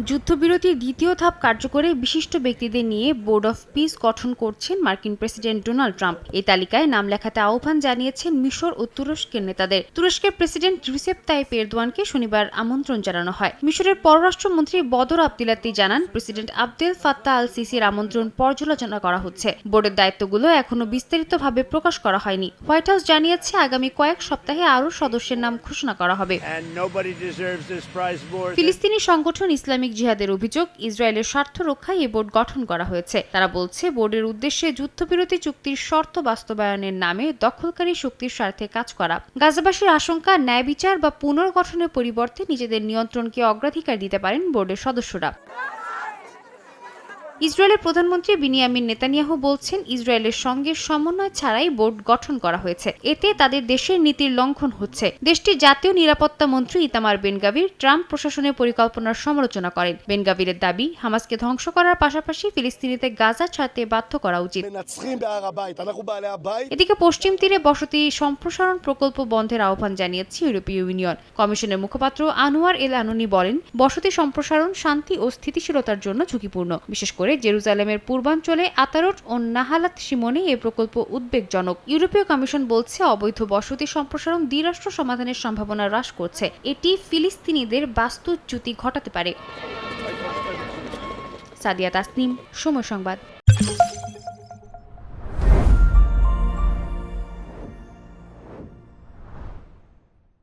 যুদ্ধবিরতির দ্বিতীয় ধাপ কার্যকরে বিশিষ্ট ব্যক্তিদের নিয়ে বোর্ড অফ পিস গঠন করছেন মার্কিন প্রেসিডেন্ট ডোনাল্ড ট্রাম্প। এই তালিকায় নাম লেখাতে আহ্বান জানিয়েছেন মিশর ও তুরস্কের নেতাদের। তুরস্কের প্রেসিডেন্ট রিসেপ তাইপ এরদোয়ানকে শনিবার আমন্ত্রণ জানানো হয়। মিশরের পররাষ্ট্রমন্ত্রী বদর আবদিলাতি জানান, প্রেসিডেন্ট আবদেল ফাত্তাহ আল সিসির আমন্ত্রণ পর্যালোচনা করা হচ্ছে। বোর্ডের দায়িত্বগুলো এখনো বিস্তারিতভাবে প্রকাশ করা হয়নি। হোয়াইট হাউস জানিয়েছে, আগামী কয়েক সপ্তাহে আরও সদস্যের নাম ঘোষণা করা হবে। ফিলিস্তিনি সংগঠন ইসলামিক জিহাদের অভিযোগ, ইসরায়েলের স্বার্থ রক্ষায় এই বোর্ড গঠন করা হয়েছে। তারা বলছে, বোর্ডের উদ্দেশ্যে যুদ্ধবিরতি চুক্তির শর্ত বাস্তবায়নের নামে দখলকারী শক্তির স্বার্থে কাজ করা। গাজাবাসীর আশঙ্কা, ন্যায় বিচার বা পুনর্গঠনের পরিবর্তে নিজেদের নিয়ন্ত্রণকে অগ্রাধিকার দিতে পারেন বোর্ডের সদস্যরা। ইসরায়েলের প্রধানমন্ত্রী বিনিয়ামিন নেতানিয়াহু বলছেন, ইসরায়েলের সঙ্গে সমন্বয় ছাড়াই বোর্ড গঠন করা হয়েছে। এতে তাদের দেশের নীতির লঙ্ঘন হচ্ছে। দেশটির জাতীয় নিরাপত্তা মন্ত্রী ইতামার বেন-গাভির ট্রাম্প প্রশাসনের পরিকল্পনার সমালোচনা করেন। বেন-গাভিরের দাবি, হামাসকে ধ্বংস করার পাশাপাশি ফিলিস্তিনিদের গাজা ছাড়তে বাধ্য করা উচিত। এদিকে পশ্চিম তীরে বসতি সম্প্রসারণ প্রকল্প বন্ধের আহ্বান জানিয়েছে ইউরোপীয় ইউনিয়ন। কমিশনের মুখপাত্র আনোয়ার এল আনুনি বলেন, বসতি সম্প্রসারণ শান্তি ও স্থিতিশীলতার জন্য ঝুঁকিপূর্ণ। বিশেষ করে জেরুজালেমের পূর্বাঞ্চলে আতারোট ও নাহালাত সীমনে এই প্রকল্প উদ্বেগজনক। ইউরোপীয় কমিশন বলছে, অবৈধ বসতি সম্প্রসারণ দ্বিরাষ্ট্র সমাধানের সম্ভাবনা হ্রাস করছে। এটি ফিলিস্তিনিদের বাস্তুচ্যুতি ঘটাতে পারে। সাদিয়া তাসনিম, সময় সংবাদ।